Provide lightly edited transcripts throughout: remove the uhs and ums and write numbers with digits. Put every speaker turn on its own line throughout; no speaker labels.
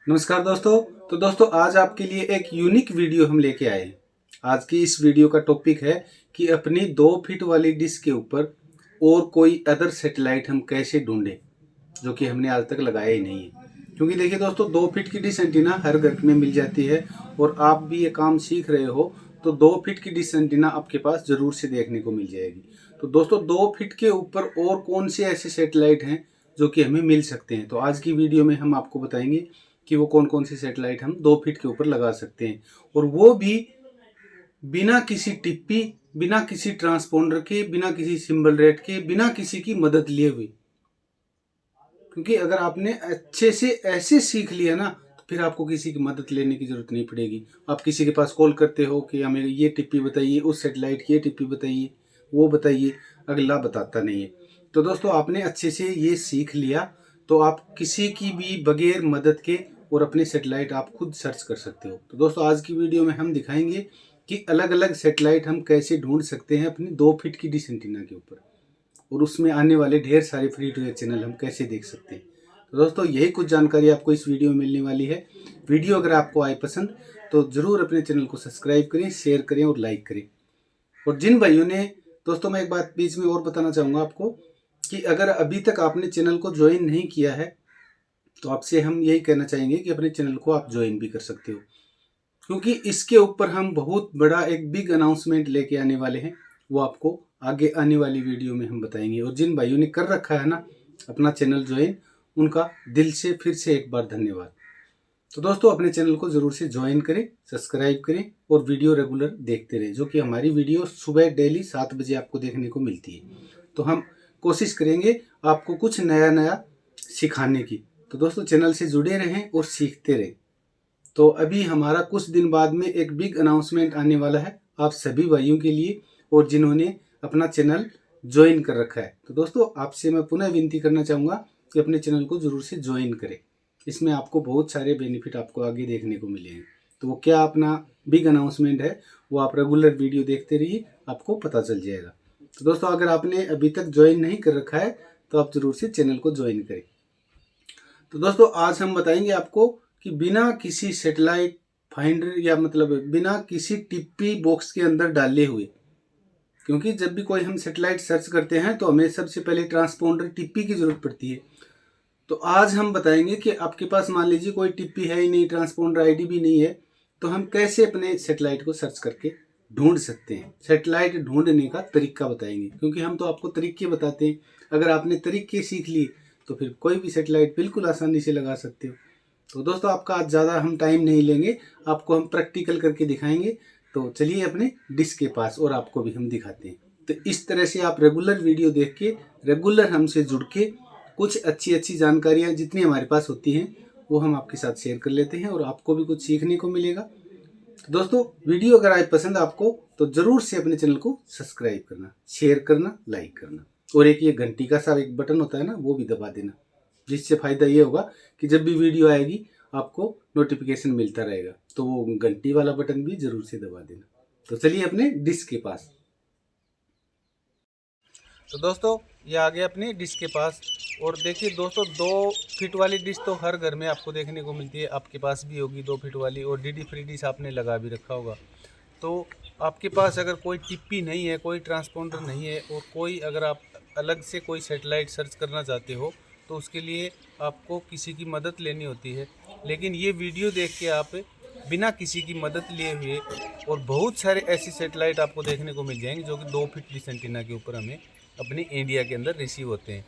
नमस्कार दोस्तों। तो दोस्तों आज आपके लिए एक यूनिक वीडियो हम लेके आए हैं। आज की इस वीडियो का टॉपिक है कि अपनी 2 फीट वाली डिश के ऊपर और कोई अदर सैटेलाइट हम कैसे ढूंढें जो कि हमने आज तक लगाया ही नहीं है। क्योंकि देखिए दोस्तों, 2 फीट की डिश एंटीना हर घर में मिल जाती है और आप भी ये काम सीख रहे हो तो 2 फीट की डिश एंटीना आपके पास जरूर से देखने को मिल जाएगी। तो दोस्तों 2 फीट के ऊपर और कौन से ऐसे सैटेलाइट हैं जो कि हमें मिल सकते हैं, तो आज की वीडियो में हम आपको बताएंगे कि वो कौन कौन सी सैटेलाइट हम 2 फीट के ऊपर लगा सकते हैं, और वो भी बिना किसी टिप्पी, बिना किसी ट्रांसपोंडर के, बिना किसी सिंबल रेट के, बिना किसी की मदद लिए हुए। क्योंकि अगर आपने अच्छे से ऐसे सीख लिया ना तो फिर आपको किसी की मदद लेने की जरूरत नहीं पड़ेगी। आप किसी के पास कॉल करते हो कि हमें ये टिप्पी बताइए, उस सैटेलाइट की ये टिप्पी बताइए, वो बताइए, अगला बताता नहीं है। तो दोस्तों आपने अच्छे से ये सीख लिया तो आप किसी की भी बगैर मदद के और अपने सैटेलाइट आप खुद सर्च कर सकते हो। तो दोस्तों आज की वीडियो में हम दिखाएंगे कि अलग अलग सैटेलाइट हम कैसे ढूंढ सकते हैं अपनी 2 फीट की डिश एंटीना के ऊपर, और उसमें आने वाले ढेर सारे फ्री टू एयर चैनल हम कैसे देख सकते हैं। तो दोस्तों यही कुछ जानकारी आपको इस वीडियो में मिलने वाली है। वीडियो अगर आपको आए पसंद तो ज़रूर अपने चैनल को सब्सक्राइब करें, शेयर करें और लाइक करें। और जिन भाइयों ने, दोस्तों मैं एक बात बीच में और बताना चाहूँगा आपको कि अगर अभी तक आपने चैनल को ज्वाइन नहीं किया है तो आपसे हम यही कहना चाहेंगे कि अपने चैनल को आप ज्वाइन भी कर सकते हो, क्योंकि इसके ऊपर हम बहुत बड़ा एक बिग अनाउंसमेंट लेके आने वाले हैं। वो आपको आगे आने वाली वीडियो में हम बताएंगे। और जिन भाइयों ने कर रखा है ना अपना चैनल ज्वाइन, उनका दिल से फिर से एक बार धन्यवाद। तो दोस्तों अपने चैनल को जरूर से ज्वाइन करें, सब्सक्राइब करें और वीडियो रेगुलर देखते रहें, जो कि हमारी वीडियो सुबह डेली 7 बजे आपको देखने को मिलती है। तो हम कोशिश करेंगे आपको कुछ नया नया सिखाने की। तो दोस्तों चैनल से जुड़े रहें और सीखते रहें। तो अभी हमारा कुछ दिन बाद में एक बिग अनाउंसमेंट आने वाला है आप सभी भाइयों के लिए, और जिन्होंने अपना चैनल ज्वाइन कर रखा है। तो दोस्तों आपसे मैं पुनः विनती करना चाहूँगा कि अपने चैनल को जरूर से ज्वाइन करें। इसमें आपको बहुत सारे बेनिफिट आपको आगे देखने को मिलेंगे। तो वो क्या अपना बिग अनाउंसमेंट है वो आप रेगुलर वीडियो देखते रहिए, आपको पता चल जाएगा। तो दोस्तों अगर आपने अभी तक ज्वाइन नहीं कर रखा है तो आप जरूर से चैनल को ज्वाइन करें। तो दोस्तों आज हम बताएंगे आपको कि बिना किसी सैटेलाइट फाइंडर या मतलब बिना किसी टिप्पी बॉक्स के अंदर डाले हुए, क्योंकि जब भी कोई हम सैटेलाइट सर्च करते हैं तो हमें सबसे पहले ट्रांसपोंडर टिप्पी की जरूरत पड़ती है। तो आज हम बताएंगे कि आपके पास मान लीजिए कोई टिप्पी है ही नहीं, ट्रांसपोंडर आईडी भी नहीं है, तो हम कैसे अपने सैटेलाइट को सर्च करके ढूंढ सकते हैं। सैटेलाइट ढूंढने का तरीका बताएंगे, क्योंकि हम तो आपको तरीके बताते हैं। अगर आपने तरीके सीख लिए तो फिर कोई भी सैटेलाइट बिल्कुल आसानी से लगा सकते हो। तो दोस्तों आपका आज ज़्यादा हम टाइम नहीं लेंगे, आपको हम प्रैक्टिकल करके दिखाएंगे। तो चलिए अपने डिश के पास और आपको भी हम दिखाते हैं। तो इस तरह से आप रेगुलर वीडियो देख के, रेगुलर हमसे जुड़ के कुछ अच्छी अच्छी जानकारियाँ जितनी हमारे पास होती हैं वो हम आपके साथ शेयर कर लेते हैं और आपको भी कुछ सीखने को मिलेगा। तो दोस्तों वीडियो अगर आए पसंद आपको तो ज़रूर से अपने चैनल को सब्सक्राइब करना, शेयर करना, लाइक करना, और एक ये घंटी का सा एक बटन होता है ना वो भी दबा देना, जिससे फ़ायदा ये होगा कि जब भी वीडियो आएगी आपको नोटिफिकेशन मिलता रहेगा। तो वो घंटी वाला बटन भी ज़रूर से दबा देना। तो चलिए अपने डिश के पास। तो दोस्तों ये आ गया अपनी डिश के पास, और देखिए दोस्तों 2 फीट वाली डिश तो हर घर में आपको देखने को मिलती है, आपके पास भी होगी 2 फीट वाली, और डीडी फ्री डिश आपने लगा भी रखा होगा। तो आपके पास अगर कोई टिप्पी नहीं है, कोई ट्रांसपोंडर नहीं है, और कोई अगर आप अलग से कोई सैटेलाइट सर्च करना चाहते हो तो उसके लिए आपको किसी की मदद लेनी होती है। लेकिन ये वीडियो देख के आप बिना किसी की मदद लिए हुए और बहुत सारे ऐसी सैटेलाइट आपको देखने को मिल जाएंगे जो कि 2 फीट डिश एंटीना के ऊपर हमें अपनी इंडिया के अंदर रिसीव होते हैं।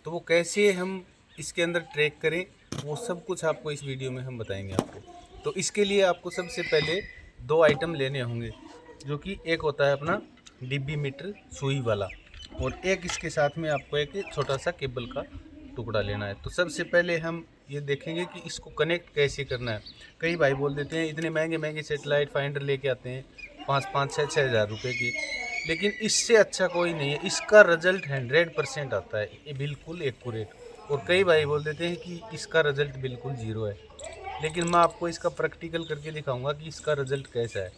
तो वो कैसे हम इसके अंदर ट्रैक करें वो सब कुछ आपको इस वीडियो में हम बताएंगे आपको। तो इसके लिए आपको सबसे पहले 2 आइटम लेने होंगे, जो कि एक होता है अपना डिब्बी मीटर सुई वाला, और एक इसके साथ में आपको एक छोटा सा केबल का टुकड़ा लेना है। तो सबसे पहले हम ये देखेंगे कि इसको कनेक्ट कैसे करना है। कई भाई बोल देते हैं इतने महंगे महंगे सैटेलाइट फाइंडर लेके आते हैं 5-5, 6-6 हज़ार रुपये की, लेकिन इससे अच्छा कोई नहीं है। इसका रिजल्ट 100% आता है, ये बिल्कुल एक्यूरेट। और कई भाई बोल देते हैं कि इसका रिजल्ट बिल्कुल ज़ीरो है, लेकिन मैं आपको इसका प्रैक्टिकल करके दिखाऊंगा कि इसका रिजल्ट कैसा है।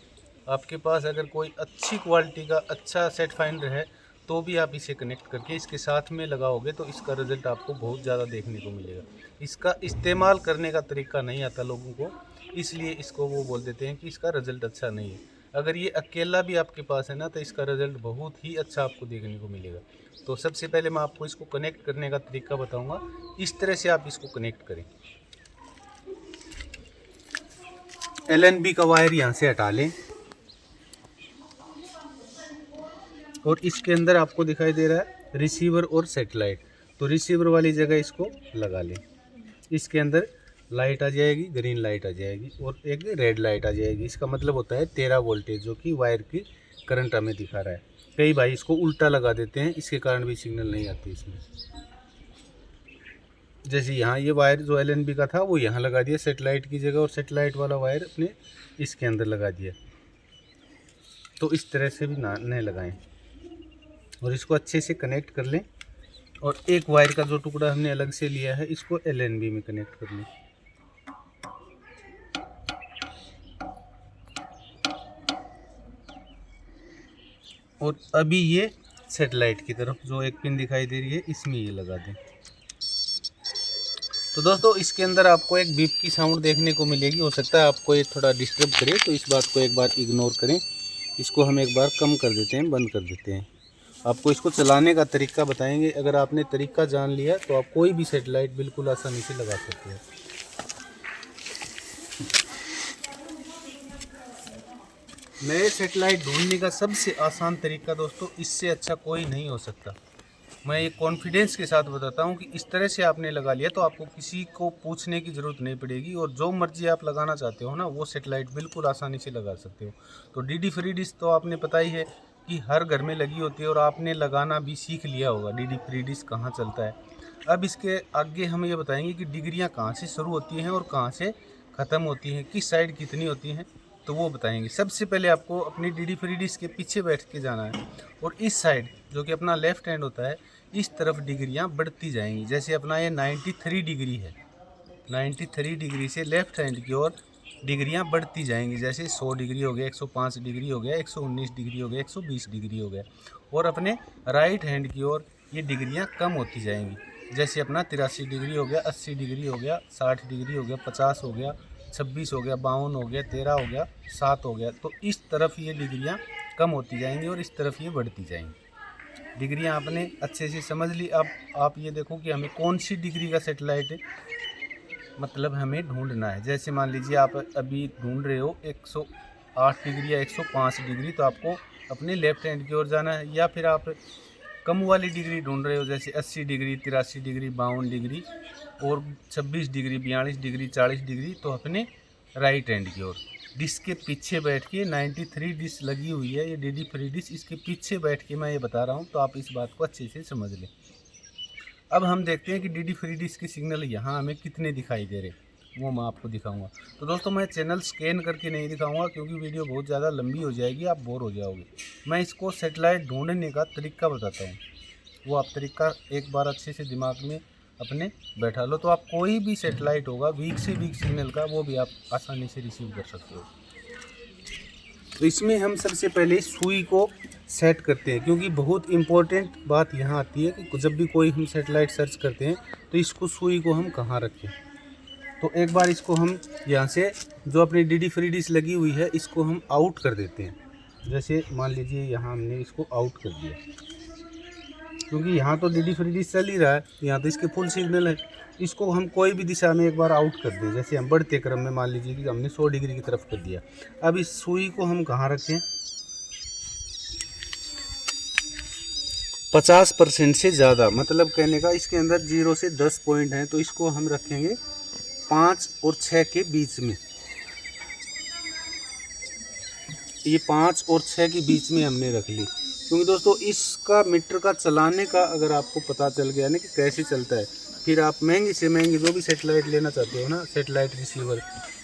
आपके पास अगर कोई अच्छी क्वालिटी का अच्छा सेट फाइंडर है तो भी आप इसे कनेक्ट करके इसके साथ में लगाओगे तो इसका रिज़ल्ट आपको बहुत ज़्यादा देखने को मिलेगा। इसका इस्तेमाल करने का तरीका नहीं आता लोगों को, इसलिए इसको वो बोल देते हैं कि इसका रिज़ल्ट अच्छा नहीं है। अगर ये अकेला भी आपके पास है ना तो इसका रिज़ल्ट बहुत ही अच्छा आपको देखने को मिलेगा। तो सबसे पहले मैं आपको इसको कनेक्ट करने का तरीका बताऊँगा, इस तरह से आप इसको कनेक्ट करें। LNB का वायर यहाँ से हटा लें और इसके अंदर आपको दिखाई दे रहा है रिसीवर और सेटेलाइट, तो रिसीवर वाली जगह इसको लगा लें। इसके अंदर लाइट आ जाएगी, ग्रीन लाइट आ जाएगी और एक रेड लाइट आ जाएगी। इसका मतलब होता है 13 वोल्टेज, जो कि वायर की करंट हमें दिखा रहा है। कई भाई इसको उल्टा लगा देते हैं, इसके कारण भी सिग्नल नहीं आती इसमें। जैसे यहाँ ये वायर जो LNB का था वो यहाँ लगा दिया सेटेलाइट की जगह, और सेटेलाइट वाला वायर अपने इसके अंदर लगा दिया। तो इस तरह से भी न लगाएं और इसको अच्छे से कनेक्ट कर लें। और एक वायर का जो टुकड़ा हमने अलग से लिया है इसको LNB में कनेक्ट कर लें। और अभी ये सेटेलाइट की तरफ जो एक पिन दिखाई दे रही है इसमें ये लगा दें। तो दोस्तों इसके अंदर आपको एक बीप की साउंड देखने को मिलेगी। हो सकता है आपको ये थोड़ा डिस्टर्ब करे, तो इस बात को एक बार इग्नोर करें। इसको हम एक बार कम कर देते हैं, बंद कर देते हैं। आपको इसको चलाने का तरीका बताएंगे। अगर आपने तरीका जान लिया तो आप कोई भी सेटेलाइट बिल्कुल आसानी से लगा सकते हैं। नए सेटेलाइट ढूंढने का सबसे आसान तरीका दोस्तों, इससे अच्छा कोई नहीं हो सकता। मैं ये कॉन्फिडेंस के साथ बताता हूँ कि इस तरह से आपने लगा लिया तो आपको किसी को पूछने की ज़रूरत नहीं पड़ेगी, और जो मर्जी आप लगाना चाहते हो ना वो सेटेलाइट बिल्कुल आसानी से लगा सकते हो। तो DD फ्री डिश तो आपने पता ही है कि हर घर में लगी होती है, और आपने लगाना भी सीख लिया होगा DD फ्री डिश कहाँ चलता है। अब इसके आगे हम ये बताएंगे कि डिग्रियाँ कहाँ से शुरू होती हैं और कहाँ से ख़त्म होती हैं, किस साइड कितनी होती हैं, तो वो बताएंगे। सबसे पहले आपको अपनी DD फ्री डिश के पीछे बैठ के जाना है, और इस साइड जो कि अपना लेफ्ट हैंड होता है इस तरफ डिग्रियां बढ़ती जाएंगी। जैसे अपना ये 93 डिग्री है, 93 डिग्री से लेफ्ट हैंड की ओर डिग्रियां बढ़ती जाएंगी। जैसे 100 डिग्री हो गया, 105 डिग्री हो गया, 119 डिग्री हो गया, 120 डिग्री हो गया। और अपने राइट हैंड की ओर ये डिग्रियां कम होती जाएंगी। जैसे अपना 83 डिग्री हो गया, 80 डिग्री हो गया, 60 डिग्री हो गया, 50 हो गया, 26 हो गया, 52 हो गया, 13 हो गया, 7 हो गया। तो इस तरफ ये डिग्रियां कम होती जाएंगी और इस तरफ ये बढ़ती जाएंगी। डिग्रियां आपने अच्छे से समझ ली। अब आप ये देखो कि हमें कौन सी डिग्री का सेटेलाइट मतलब हमें ढूंढना है। जैसे मान लीजिए आप अभी ढूंढ रहे हो 108 डिग्री या 105 डिग्री, तो आपको अपने लेफ्ट हैंड की ओर जाना है। या फिर आप कम वाली डिग्री ढूंढ रहे हो, जैसे 80 डिग्री, 83 डिग्री, 52 डिग्री और 26 डिग्री, 42 डिग्री, 40 डिग्री, तो अपने राइट हैंड की ओर डिश के पीछे बैठ के 93 डिश लगी हुई है, ये DD फ्री डिश, इसके पीछे बैठ के मैं ये बता रहा हूँ, तो आप इस बात को अच्छे से समझ लें। अब हम देखते हैं कि DD फ्री डिश के सिग्नल यहाँ हमें कितने दिखाई दे रहे, वो मैं आपको दिखाऊंगा। तो दोस्तों मैं चैनल स्कैन करके नहीं दिखाऊंगा क्योंकि वीडियो बहुत ज़्यादा लंबी हो जाएगी, आप बोर हो जाओगे। मैं इसको सेटेलाइट ढूंढने का तरीका बताता हूँ, वो आप तरीका एक बार अच्छे से दिमाग में अपने बैठा लो, तो आप कोई भी सेटेलाइट होगा वीक से वीक सिग्नल का, वो भी आप आसानी से रिसीव कर सकते हो। तो इसमें हम सबसे पहले सुई को सेट करते हैं, क्योंकि बहुत इम्पोर्टेंट बात यहाँ आती है कि जब भी कोई हम सेटेलाइट सर्च करते हैं तो इसको सुई को हम कहाँ रखें। तो एक बार इसको हम यहाँ से जो अपनी DD फ्री डिश लगी हुई है इसको हम आउट कर देते हैं। जैसे मान लीजिए यहाँ हमने इसको आउट कर दिया, क्योंकि यहाँ तो DD फ्री डिश चल ही रहा है, यहाँ तो इसके फुल सिग्नल है। इसको हम कोई भी दिशा में एक बार आउट कर दें। जैसे हम बढ़ते क्रम में मान लीजिए कि हमने 100 डिग्री की तरफ कर दिया। अब इस सुई को हम कहाँ रखें, 50% से ज़्यादा, मतलब कहने का इसके अंदर 0 से 10 पॉइंट हैं, तो इसको हम रखेंगे 5 और 6 के बीच में। ये 5 और 6 के बीच में हमने रख ली, क्योंकि दोस्तों इसका मीटर का चलाने का अगर आपको पता चल गया ना कि कैसे चलता है, फिर आप महंगी से महंगी जो भी सेटेलाइट लेना चाहते हो ना, सेटेलाइट रिसीवर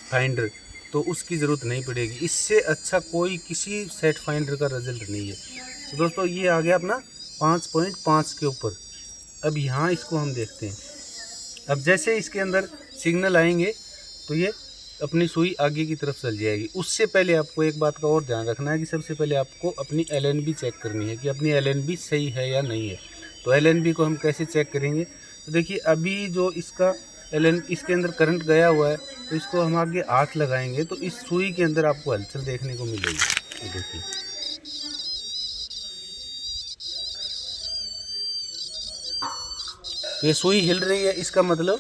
फाइंडर, तो उसकी ज़रूरत नहीं पड़ेगी। इससे अच्छा कोई किसी सेट फाइंडर का रिजल्ट नहीं है। तो दोस्तों ये आ गया अपना 5.5 के ऊपर। अब यहाँ इसको हम देखते हैं। अब जैसे इसके अंदर सिग्नल आएंगे तो ये अपनी सुई आगे की तरफ चल जाएगी। उससे पहले आपको एक बात का और ध्यान रखना है कि सबसे पहले आपको अपनी LNB चेक करनी है कि अपनी LNB सही है या नहीं है। तो LNB को हम कैसे चेक करेंगे, तो देखिए अभी जो इसका इसके अंदर करंट गया हुआ है, तो इसको हम आगे हाथ लगाएंगे तो इस सुई के अंदर आपको हलचल देखने को मिलेगी। तो देखिए ये सुई हिल रही है, इसका मतलब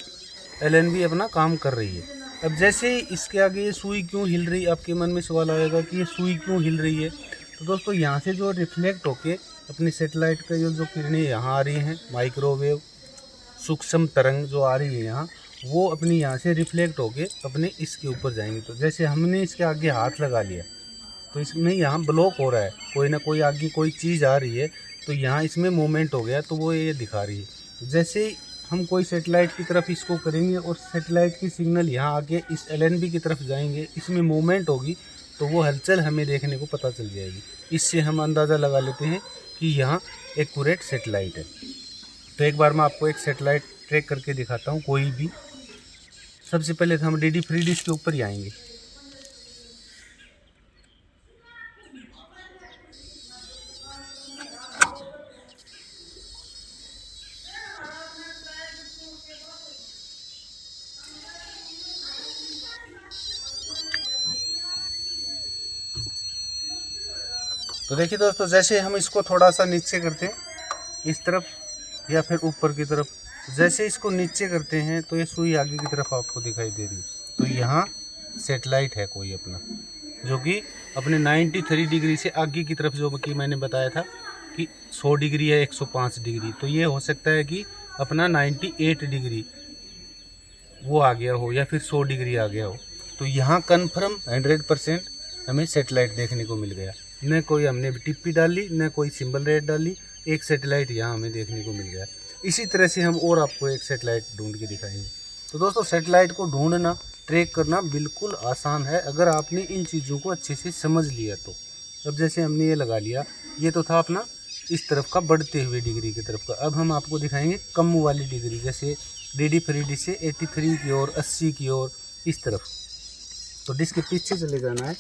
LNB अपना काम कर रही है। अब जैसे ही इसके आगे ये सुई क्यों हिल रही, आपके मन में सवाल आएगा कि ये सुई क्यों हिल रही है। तो दोस्तों यहाँ से जो रिफ्लेक्ट होके अपनी सेटेलाइट का जो किरणें यहाँ आ रही हैं, माइक्रोवेव सूक्ष्म तरंग जो आ रही है यहाँ, वो अपनी यहाँ से रिफ्लेक्ट होके अपने इसके ऊपर जाएंगे। तो जैसे हमने इसके आगे हाथ लगा लिया तो इसमें यहाँ ब्लॉक हो रहा है, कोई ना कोई आगे कोई चीज़ आ रही है, तो यहाँ इसमें मूवमेंट हो गया, तो वो ये दिखा रही है। जैसे हम कोई सेटेलाइट की तरफ इसको करेंगे और सेटेलाइट की सिग्नल यहाँ आके इस LNB की तरफ जाएंगे, इसमें मूवमेंट होगी, तो वो हलचल हमें देखने को पता चल जाएगी। इससे हम अंदाज़ा लगा लेते हैं कि यहाँ एक्यूरेट सेटेलाइट है। तो एक बार मैं आपको एक सेटेलाइट ट्रैक करके दिखाता हूँ कोई भी। सबसे पहले तो हम DD फ्री डिश के ऊपर ही आएंगे। तो देखिए दोस्तों, जैसे हम इसको थोड़ा सा नीचे करते हैं इस तरफ या फिर ऊपर की तरफ, जैसे इसको नीचे करते हैं तो ये सुई आगे की तरफ आपको दिखाई दे रही है। तो यहाँ सेटेलाइट है कोई अपना, जो कि अपने 93 डिग्री से आगे की तरफ, जो कि मैंने बताया था कि 100 डिग्री या 105 डिग्री, तो ये हो सकता है कि अपना 98 डिग्री वो आ गया हो या फिर 100 डिग्री आ गया हो। तो यहाँ कन्फर्म 100% हमें सेटेलाइट देखने को मिल गया। न कोई हमने टिप्पी डाली, न कोई सिंबल रेट डाली, एक सेटेलाइट यहाँ हमें देखने को मिल गया। इसी तरह से हम और आपको एक सेटेलाइट ढूंढ के दिखाएंगे। तो दोस्तों, सेटेलाइट को ढूंढना, ट्रैक करना बिल्कुल आसान है अगर आपने इन चीज़ों को अच्छे से समझ लिया तो। अब जैसे हमने ये लगा लिया, ये तो था अपना इस तरफ का बढ़ते हुए डिग्री की तरफ का। अब हम आपको दिखाएंगे कम वाली डिग्री, जैसे DD फ्री डिश से 83 की ओर, 80 की ओर, इस तरफ। तो डिश के पीछे चले जाना है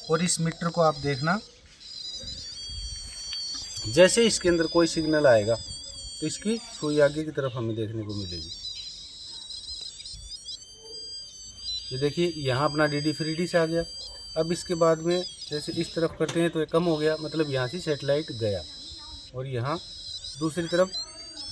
और इस मीटर को आप देखना, जैसे इसके अंदर कोई सिग्नल आएगा तो इसकी सुई आगे की तरफ हमें देखने को मिलेगी। ये देखिए यहाँ अपना DD फ्री डिश आ गया। अब इसके बाद में जैसे इस तरफ करते हैं तो ये कम हो गया, मतलब यहाँ से सेटेलाइट गया। और यहाँ दूसरी तरफ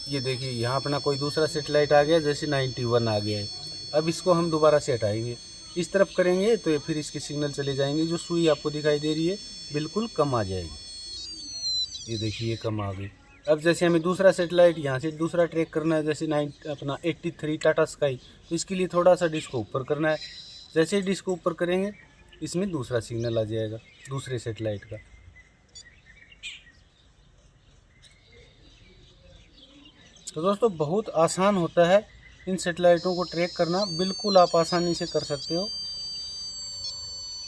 ये देखिए यहाँ अपना कोई दूसरा सेटेलाइट आ गया, जैसे 91 आ गया है। अब इसको हम दोबारा से हटाएंगे, इस तरफ करेंगे तो ये फिर इसके सिग्नल चले जाएंगे। जो सुई आपको दिखाई दे रही है बिल्कुल कम आ जाएगी। ये देखिए ये कम आ गई। अब जैसे हमें दूसरा सेटेलाइट यहाँ से दूसरा ट्रैक करना है, जैसे 83 टाटा स्काई, तो इसके लिए थोड़ा सा डिश को ऊपर करना है। जैसे ही डिश को ऊपर करेंगे इसमें दूसरा सिग्नल आ जाएगा दूसरे सेटेलाइट का। तो दोस्तों, बहुत आसान होता है इन सेटेलाइटों को ट्रैक करना, बिल्कुल आप आसानी से कर सकते हो।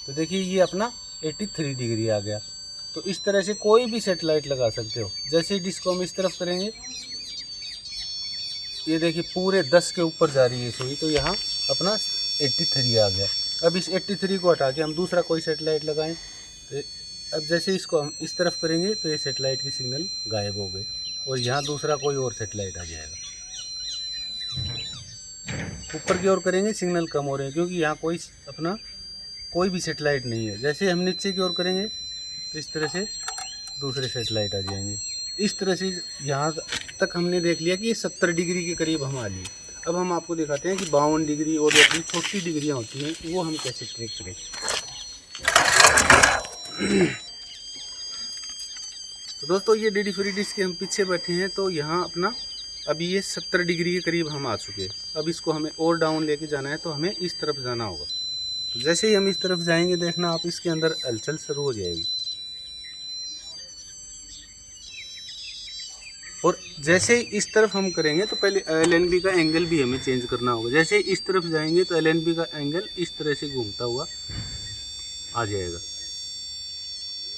तो देखिए ये अपना 83 डिग्री आ गया। तो इस तरह से कोई भी सेटेलाइट लगा सकते हो। जैसे ही डिश को हम इस तरफ करेंगे, ये देखिए पूरे 10 के ऊपर जा रही है सुई, तो यहाँ अपना 83 आ गया। अब इस 83 को हटा के हम दूसरा कोई सेटेलाइट लगाएं। तो अब जैसे इसको हम इस तरफ करेंगे तो ये सेटेलाइट की सिग्नल गायब हो गई और यहाँ दूसरा कोई और सेटेलाइट आ जाएगा। ऊपर की ओर करेंगे सिग्नल कम हो रहे हैं क्योंकि यहाँ कोई भी सेटेलाइट नहीं है। जैसे हम नीचे की ओर करेंगे तो इस तरह से दूसरे सेटेलाइट आ जाएंगे। इस तरह से यहाँ तक हमने देख लिया कि ये 70 डिग्री के करीब हम आ लिए। अब हम आपको दिखाते हैं कि 52 डिग्री और जो अपनी छोटी डिग्रियाँ होती हैं वो हम कैसे ट्रैक करें। तो दोस्तों, ये DD फ्री डिश के हम पीछे बैठे हैं, तो यहाँ अपना अभी ये 70 डिग्री के करीब हम आ चुके हैं। अब इसको हमें और डाउन लेके जाना है, तो हमें इस तरफ जाना होगा। तो जैसे ही हम इस तरफ जाएंगे, देखना आप इसके अंदर हलचल शुरू हो जाएगी। और जैसे ही इस तरफ हम करेंगे तो पहले LNB का एंगल भी हमें चेंज करना होगा। जैसे ही इस तरफ जाएंगे तो LNB का एंगल इस तरह से घूमता हुआ आ जाएगा,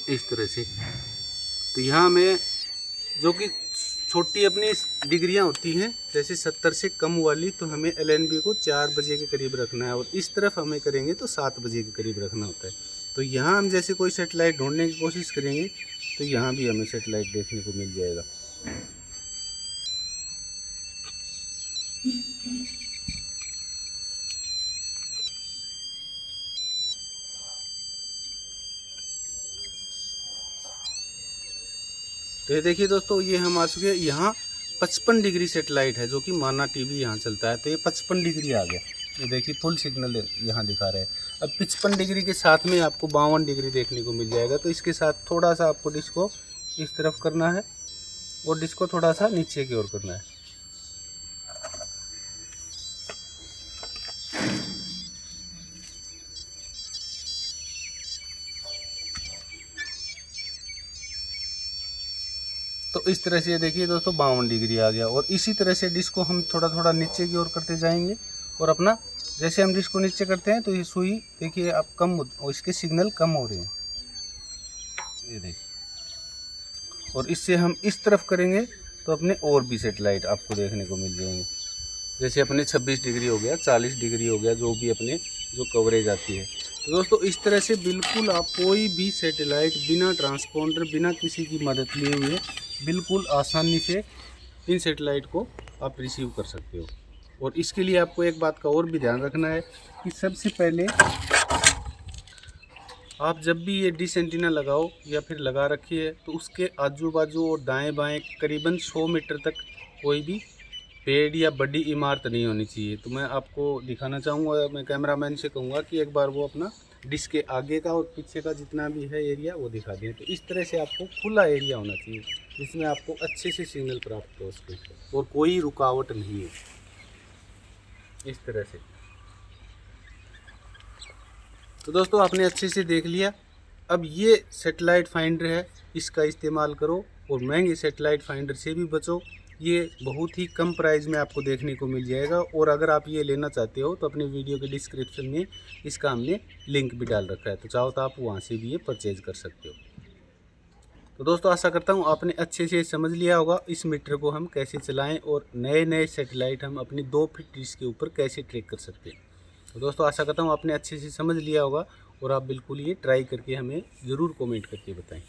इस तरह से। तो यहाँ हमें जो कि छोटी अपनी डिग्रियां होती हैं, जैसे 70 से कम वाली, तो हमें LNB को 4 बजे के करीब रखना है, और इस तरफ हमें करेंगे तो 7 बजे के करीब रखना होता है। तो यहाँ हम जैसे कोई सेटेलाइट ढूंढने की कोशिश करेंगे तो यहाँ भी हमें सेटेलाइट देखने को मिल जाएगा। तो ये देखिए दोस्तों, ये हम आ चुके हैं यहाँ 55 डिग्री सेटेलाइट है, जो कि माना टीवी यहाँ चलता है। तो ये 55 डिग्री आ गया। ये देखिए फुल सिग्नल यहाँ दिखा रहे हैं। अब 55 डिग्री के साथ में आपको 52 डिग्री देखने को मिल जाएगा। तो इसके साथ थोड़ा सा आपको डिस्क को इस तरफ करना है और डिस्क को थोड़ा सा नीचे की ओर करना है। तो इस तरह से देखिए दोस्तों 52 डिग्री आ गया। और इसी तरह से डिस्क को हम थोड़ा थोड़ा नीचे की ओर करते जाएंगे, और अपना जैसे हम डिस्क को नीचे करते हैं तो ये सुई देखिए अब कम और इसके सिग्नल कम हो रहे हैं, ये देखिए। और इससे हम इस तरफ करेंगे तो अपने और भी सेटेलाइट आपको देखने को मिल जाएंगे। जैसे अपने 26 डिग्री हो गया, 40 डिग्री हो गया, जो भी अपने जो कवरेज आती है। तो दोस्तों इस तरह से बिल्कुल आप कोई भी सेटेलाइट बिना ट्रांसपॉन्डर, बिना किसी की मदद लिए हुए बिल्कुल आसानी से इन सेटेलाइट को आप रिसीव कर सकते हो। और इसके लिए आपको एक बात का और भी ध्यान रखना है कि सबसे पहले आप जब भी ये डिश एंटीना लगाओ या फिर लगा रखिए, तो उसके आजू बाजू और दाएं बाएं करीबन 100 मीटर तक कोई भी पेड़ या बड़ी इमारत नहीं होनी चाहिए। तो मैं आपको दिखाना चाहूँगा, मैं कैमरामैन से कहूँगा कि एक बार वो अपना डिश के आगे का और पीछे का जितना भी है एरिया वो दिखा दें। तो इस तरह से आपको खुला एरिया होना चाहिए जिसमें आपको अच्छे से सिग्नल प्राप्त हो सके और कोई रुकावट नहीं है, इस तरह से। तो दोस्तों आपने अच्छे से देख लिया। अब ये सेटेलाइट फाइंडर है, इसका इस्तेमाल करो और महंगे सेटेलाइट फाइंडर से भी बचो। ये बहुत ही कम प्राइस में आपको देखने को मिल जाएगा। और अगर आप ये लेना चाहते हो तो अपने वीडियो के डिस्क्रिप्शन में इसका हमने लिंक भी डाल रखा है, तो चाहो तो आप वहाँ से भी ये परचेज कर सकते हो। तो दोस्तों आशा करता हूँ आपने अच्छे से समझ लिया होगा इस मीटर को हम कैसे चलाएं और नए नए सेटेलाइट हम अपनी 2 फीट डिश के ऊपर कैसे ट्रैक कर सकते हैं। तो दोस्तों आशा करता हूँ आपने अच्छे से समझ लिया होगा और आप बिल्कुल ये ट्राई करके हमें ज़रूर कमेंट करके बताएं।